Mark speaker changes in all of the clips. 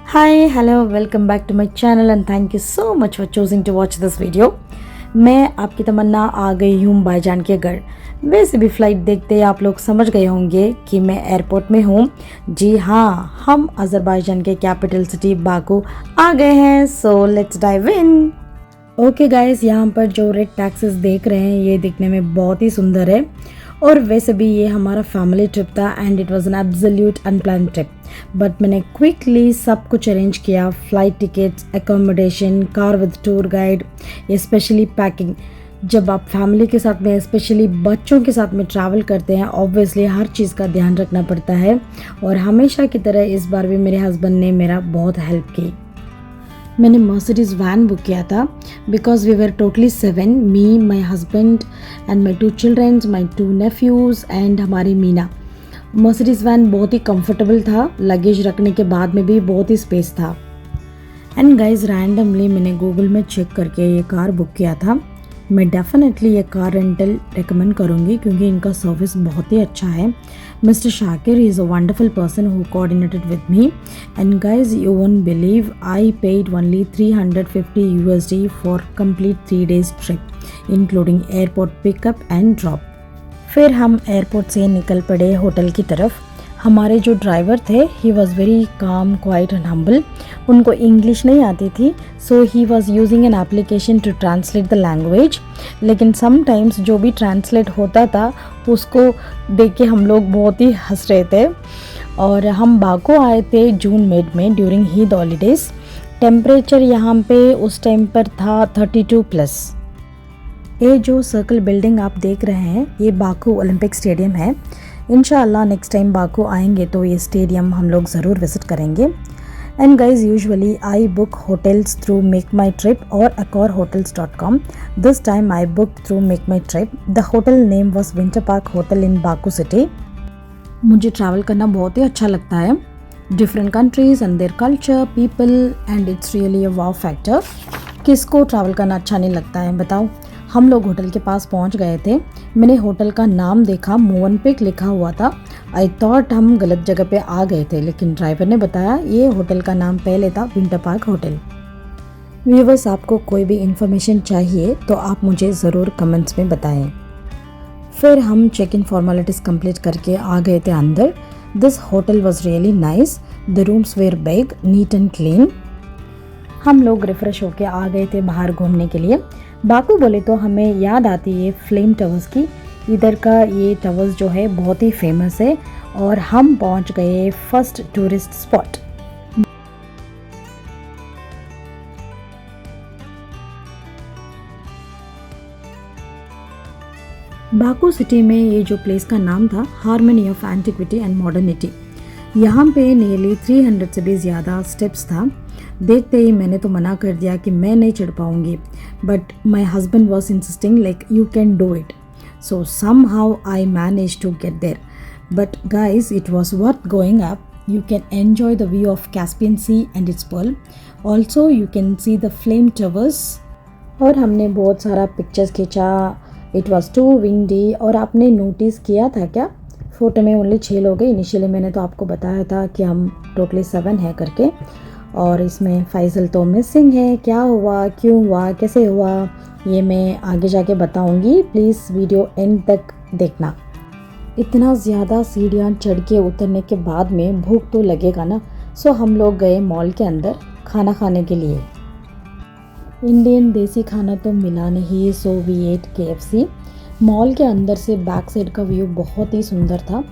Speaker 1: Hi, hello, welcome back to my channel and thank you so much for choosing to watch this video. मैं आपकी तमन्ना आ गई हूँ भाईजान के घर। वैसे भी फ्लाइट देखते ही आप लोग समझ गए होंगे कि मैं एयरपोर्ट में हूँ। जी हाँ, हम अज़रबैजान के कैपिटल सिटी बाकू आ गए हैं। So let's dive in. Okay guys, यहाँ पर जो रेड टैक्सीज देख रहे हैं ये दिखने में बहुत ही सुंदर है और वैसे भी ये हमारा फैमिली ट्रिप था and it was an absolute unplan trip. But मैंने क्विकली सब कुछ अरेंज किया, flight tickets, accommodation, car with tour guide, specially packing. जब आप फैमिली के साथ में, स्पेशली बच्चों के साथ में ट्रैवल करते हैं, ऑब्वियसली हर चीज़ का ध्यान रखना पड़ता है और हमेशा की तरह इस बार भी मेरे हस्बैंड ने मेरा बहुत हेल्प की। मैंने मर्सिडीज़ वैन बुक किया था because we were totally 7, me, my husband and my 2 childrens, my 2 nephews and हमारी मीना। मर्सिडीज़ वैन बहुत ही कंफर्टेबल था, लगेज रखने के बाद में भी बहुत ही स्पेस था। एंड गाइज रैंडमली मैंने गूगल में चेक करके ये कार बुक किया था। मैं डेफिनेटली ये कार रेंटल रेकमेंड करूँगी क्योंकि इनका सर्विस बहुत ही अच्छा है। Mister Shakir is a wonderful person who coordinated with me and guys you won't believe I paid only $350 for complete 3 days trip including airport pickup and drop. फिर हम airport से निकल पड़े होटल की तरफ। हमारे जो ड्राइवर थे he was very calm, quite and humble. उनको इंग्लिश नहीं आती थी, so he was using an application to translate the language. लेकिन समटाइम्स जो भी ट्रांसलेट होता था उसको देख के हम लोग बहुत ही हंस रहे थे। और हम बाको आए थे जून मिड में ड्यूरिंग ईद हॉलीडेज़। टेम्परेचर यहाँ पे उस टाइम पर था 32+। ये जो सर्कल बिल्डिंग आप देख रहे हैं ये बाकू ओलंपिक स्टेडियम है। इंशाअल्लाह नेक्स्ट टाइम बाकू आएंगे तो ये स्टेडियम हम लोग ज़रूर विज़िट करेंगे। And guys usually I book hotels through make my trip और accorhotels.com। This time I book through make my trip. The hotel name was winter park hotel in Baku city. मुझे travel करना बहुत ही अच्छा लगता है, different countries and their culture, people and it's really a wow factor. किसको travel करना अच्छा नहीं लगता है बताओ। हम लोग होटल के पास पहुंच गए थे। मैंने होटल का नाम देखा, मोवनपिक लिखा हुआ था। आई थॉट हम गलत जगह पे आ गए थे, लेकिन ड्राइवर ने बताया ये होटल का नाम पहले था विंटर पार्क होटल। व्यूवर्स, आपको कोई भी इंफॉर्मेशन चाहिए तो आप मुझे ज़रूर कमेंट्स में बताएं। फिर हम चेक इन फॉर्मेलिटीज़ कंप्लीट करके आ गए थे अंदर। This hotel was really nice. The rooms were big, neat and clean. हम लोग रिफ़्रेश होके आ गए थे बाहर घूमने के लिए। बाकू बोले तो हमें याद आती है फ्लेम टावर्स की। इधर का ये टावर्स जो है बहुत ही फेमस है और हम पहुंच गए first tourist spot. Baku city में ये जो प्लेस का नाम था harmony of antiquity and modernity. यहाँ पे नियरली 300 से भी ज़्यादा स्टेप्स था। देखते ही मैंने तो मना कर दिया कि मैं नहीं चढ़ पाऊँगी, but my husband was insisting like you can do it. So somehow I manage to get there. But guys it was worth going up. You can enjoy the view of Caspian Sea and its pearl. Also you can see the flame towers. और हमने बहुत सारा pictures खींचा। It was too windy. और आपने notice किया था क्या, फ़ोटो में ओनली 6 लोग हैं। इनिशियली मैंने तो आपको बताया था कि हम टोटली 7 हैं करके, और इसमें फैसल तो मिसिंग है। क्या हुआ, क्यों हुआ, कैसे हुआ, ये मैं आगे जाके बताऊंगी। प्लीज़ वीडियो एंड तक देखना। इतना ज़्यादा सीढ़ियाँ चढ़ के उतरने के बाद में भूख तो लगेगा ना। सो हम लोग गए मॉल के अंदर खाना खाने के लिए। इंडियन देसी खाना तो मिला नहीं, so we ate KFC। Mall के अंदर से बैक साइड का व्यू बहुत ही सुंदर था।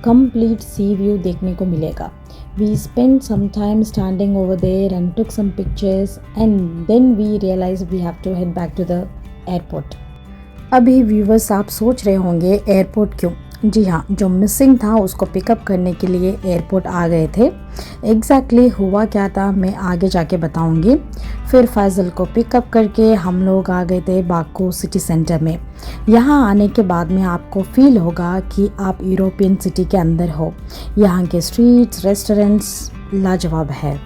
Speaker 1: कंप्लीट सी व्यू देखने को मिलेगा। We spent some time standing over there and took some pictures and then we realized we have to head back to the airport। अभी व्यूवर्स आप सोच रहे होंगे एयरपोर्ट क्यों। जी हाँ, जो मिसिंग था उसको पिकअप करने के लिए एयरपोर्ट आ गए थे। एग्जैक्टली हुआ क्या था मैं आगे जाके बताऊंगी। फिर फैज़ल को पिकअप करके हम लोग आ गए थे बाकू सिटी सेंटर में। यहाँ आने के बाद में आपको फील होगा कि आप यूरोपियन सिटी के अंदर हो। यहाँ के स्ट्रीट्स, रेस्टोरेंट्स लाजवाब है।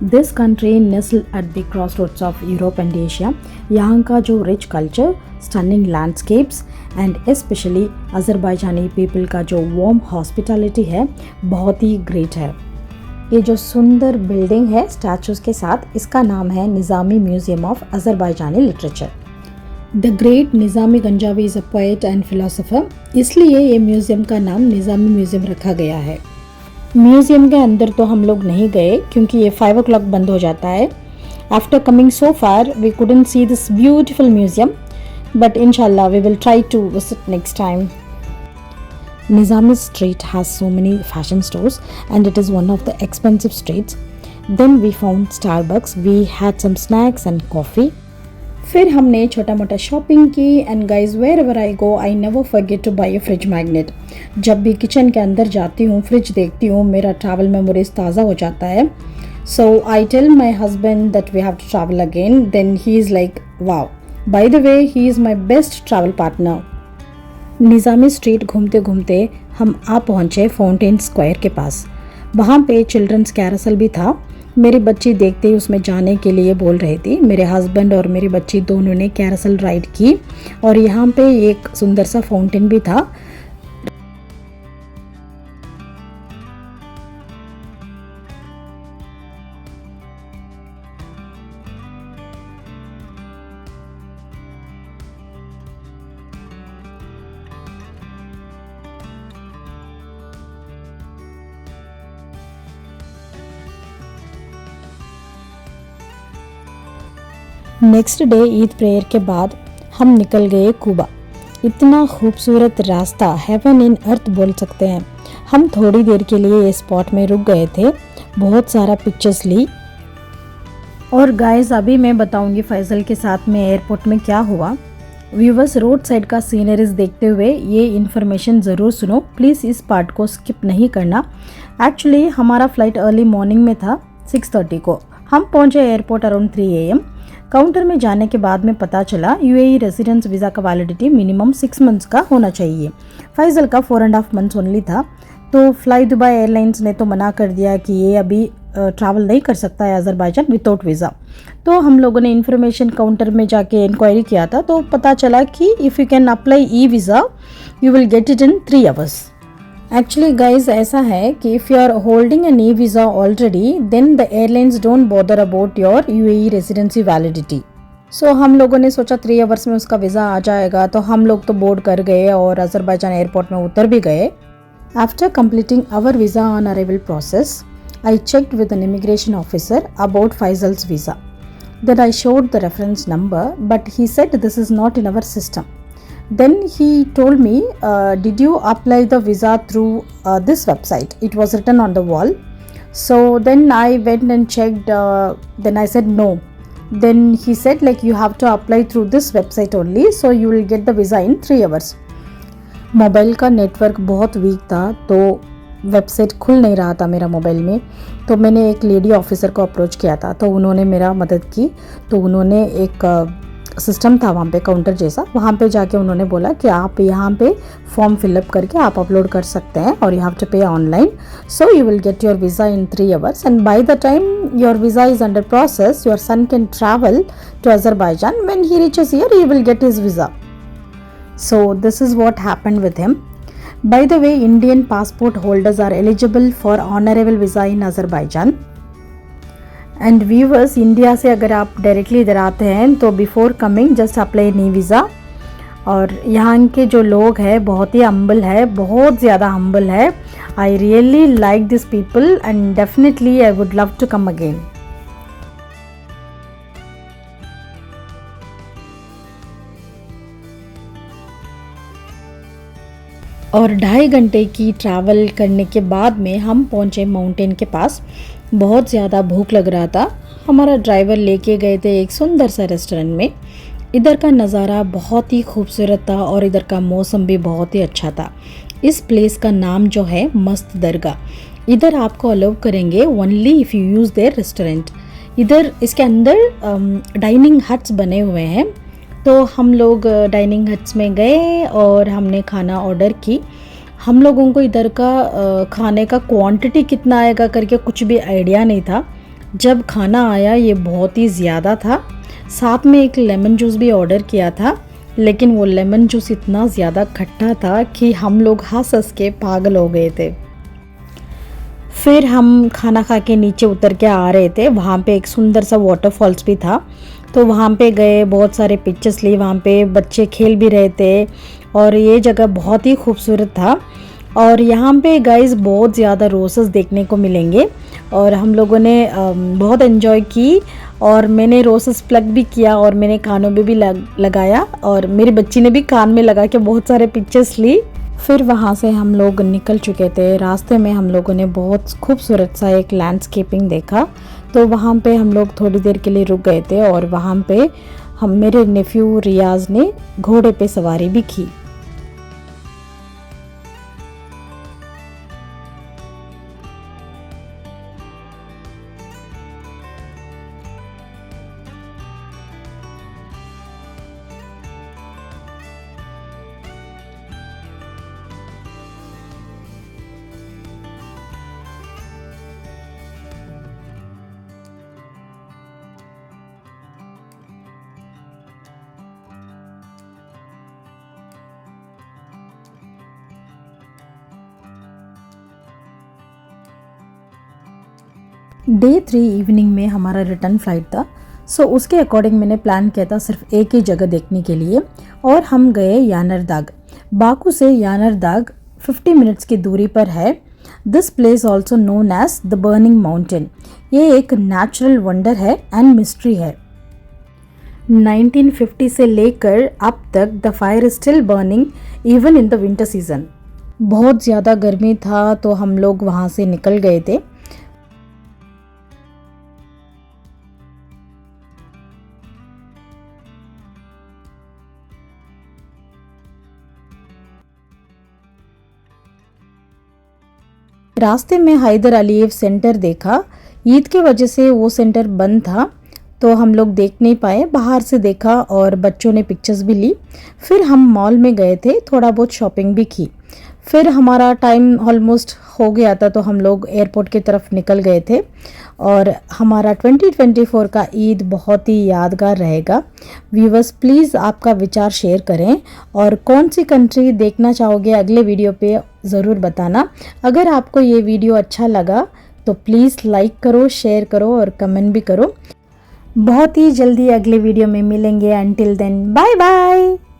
Speaker 1: This country nestled at the crossroads of Europe and Asia. यहाँ का जो rich culture, stunning landscapes and specially Azerbaijani people का जो वार्म हॉस्पिटैलिटी है, बहुत ही ग्रेट है। ये जो सुंदर बिल्डिंग है स्टैचूज़ के साथ, इसका नाम है Nizami museum of Azerbaijani literature. The great Nizami Ganjavi is a poet and philosopher, इसलिए ये म्यूज़ियम का नाम निज़ामी म्यूज़ियम रखा गया है। म्यूज़ियम के अंदर तो हम लोग नहीं गए क्योंकि ये 5 o'clock बंद हो जाता है। After coming so far we couldn't see this beautiful museum, but इंशाल्लाह we will try to visit next time. Nizami street has so many fashion stores and it is one of the expensive streets. Then we found Starbucks, we had some snacks and coffee. फिर हमने छोटा मोटा shopping की and guys wherever I go I never forget to buy a fridge magnet. जब भी kitchen के अंदर जाती हूँ, फ्रिज देखती हूँ, मेरा ट्रैवल मेमोरीज ताज़ा हो जाता है। So I tell my husband that we have to travel again, then he is like wow, by the way he is my best travel partner. Nizami street घूमते घूमते हम आ पहुँचे फाउंटेन स्क्वायर के पास। वहाँ पे चिल्ड्रंस कैरोसल भी था। मेरी बच्ची देखते ही उसमें जाने के लिए बोल रही थी। मेरे हस्बैंड और मेरी बच्ची दोनों ने कैरोसल राइड की और यहाँ पे एक सुंदर सा फाउंटेन भी था। नेक्स्ट डे ईद प्रेयर के बाद हम निकल गए कुबा। इतना खूबसूरत रास्ता, हेवन इन अर्थ बोल सकते हैं। हम थोड़ी देर के लिए इस स्पॉट में रुक गए थे, बहुत सारा पिक्चर्स ली। और गाइस अभी मैं बताऊंगी फैज़ल के साथ में एयरपोर्ट में क्या हुआ। व्यूवर्स, रोड साइड का सीनरीज देखते हुए ये इन्फॉर्मेशन ज़रूर सुनो, प्लीज़ इस पार्ट को स्किप नहीं करना। एक्चुअली हमारा फ़्लाइट अर्ली मॉर्निंग में था 6:30 को। हम पहुँचे एयरपोर्ट अराउंड 3 AM। काउंटर में जाने के बाद में पता चला यूएई रेजिडेंस वीज़ा का वैलिडिटी मिनिमम 6 मंथ्स का होना चाहिए। फैज़ल का 4.5 मंथ्स ओनली था। तो फ्लाई दुबई एयरलाइंस ने तो मना कर दिया कि ये अभी ट्रैवल नहीं कर सकता है अज़रबैजान विदाउट वीज़ा। तो हम लोगों ने इन्फॉर्मेशन काउंटर में जाके इंक्वायरी किया था, तो पता चला कि if you can apply e visa you will get it in 3 hours। Actually guys ऐसा है कि if you are holding an e visa already then the airlines don't bother about your UAE residency validity. So हम लोगों ने सोचा 3 hours में उसका visa आ जाएगा, तो हम लोग तो बोर्ड कर गए और अज़रबैजान एयरपोर्ट में उतर भी गए। After completing our visa on arrival process I checked with an immigration officer about Faisal's visa. Then I showed the reference number, but he said this is not in our system. Then he told me, did you apply the visa through this website? It was written on the wall. So then I went and checked. Then I said no. Then he said like you have to apply through this website only. So you will get the visa in 3 hours. Mobile का network बहुत week था, तो website खुल नहीं रहा था मेरा mobile में। तो मैंने एक लेडी ऑफिसर को अप्रोच किया था, तो उन्होंने मेरा मदद की। तो उन्होंने एक सिस्टम था वहाँ पे काउंटर जैसा, वहाँ पे जाके उन्होंने बोला कि आप यहाँ पे फॉर्म फिलअप करके आप अपलोड कर सकते हैं और you have to pay online. So you will get your visa in 3 hours and by the time your visa is under process your son can travel to Azerbaijan. When he reaches here he will get his visa. So this is what happened with him. By the way, Indian passport holders are eligible for on-arrival visa in Azerbaijan. And viewers, India से अगर आप directly इधर आते हैं तो before coming just apply नी visa. और यहाँ के जो लोग हैं बहुत ही हम्बल है, बहुत ज़्यादा हम्बल है। I really like this people and definitely I would love to come again. और 2.5 घंटे की ट्रैवल करने के बाद में हम पहुंचे माउंटेन के पास। बहुत ज़्यादा भूख लग रहा था। हमारा ड्राइवर लेके गए थे एक सुंदर सा रेस्टोरेंट में। इधर का नज़ारा बहुत ही खूबसूरत था और इधर का मौसम भी बहुत ही अच्छा था। इस प्लेस का नाम जो है मस्त दरगाह। इधर आपको अलाउ करेंगे only if you use their restaurant. इधर इसके अंदर डाइनिंग हट्स बने हुए हैं, तो हम लोग डाइनिंग हट्स में गए और हमने खाना ऑर्डर की। हम लोगों को इधर का खाने का क्वांटिटी कितना आएगा करके कुछ भी आइडिया नहीं था। जब खाना आया ये बहुत ही ज़्यादा था, साथ में एक लेमन जूस भी ऑर्डर किया था, लेकिन वो लेमन जूस इतना ज़्यादा खट्टा था कि हम लोग हंस हंस के पागल हो गए थे। फिर हम खाना खा के नीचे उतर के आ रहे थे, वहाँ पे एक सुंदर सा वाटरफॉल्स भी था, तो वहाँ पे गए, बहुत सारे पिक्चर्स लिए, वहाँ पे बच्चे खेल भी रहे थे और ये जगह बहुत ही खूबसूरत था। और यहाँ पे गाइस बहुत ज़्यादा रोसेस देखने को मिलेंगे और हम लोगों ने बहुत एंजॉय की और मैंने रोसेस प्लग भी किया और मैंने कानों में भी लगाया और मेरी बच्ची ने भी कान में लगा के बहुत सारे पिक्चर्स ली। फिर वहाँ से हम लोग निकल चुके थे। रास्ते में हम लोगों ने बहुत खूबसूरत सा एक लैंडस्केपिंग देखा, तो वहाँ पे हम लोग थोड़ी देर के लिए रुक गए थे और वहाँ पे मेरे नेफ्यू रियाज ने घोड़े पे सवारी भी की। डे 3 इवनिंग में हमारा रिटर्न फ्लाइट था, सो उसके अकॉर्डिंग मैंने प्लान किया था सिर्फ एक ही जगह देखने के लिए और हम गए यानरदाग। बाकू से यानरदाग 50 मिनट्स की दूरी पर है। This place also known as the burning mountain. ये एक नेचुरल वंडर है एंड मिस्ट्री है। 1950 से लेकर अब तक the fire is still burning even in the winter season. बहुत ज़्यादा गर्मी था तो हम लोग वहाँ से निकल गए थे। रास्ते में हैदर अलीव सेंटर देखा। ईद के वजह से वो सेंटर बंद था तो हम लोग देख नहीं पाए, बाहर से देखा और बच्चों ने पिक्चर्स भी ली। फिर हम मॉल में गए थे, थोड़ा बहुत शॉपिंग भी की। फिर हमारा टाइम ऑलमोस्ट हो गया था तो हम लोग एयरपोर्ट की तरफ निकल गए थे और हमारा 2024 का ईद बहुत ही यादगार रहेगा। व्यूवर्स प्लीज़ आपका विचार शेयर करें और कौन सी कंट्री देखना चाहोगे अगले वीडियो पे ज़रूर बताना। अगर आपको ये वीडियो अच्छा लगा तो प्लीज़ लाइक करो, शेयर करो और कमेंट भी करो। बहुत ही जल्दी अगले वीडियो में मिलेंगे। Until then bye bye.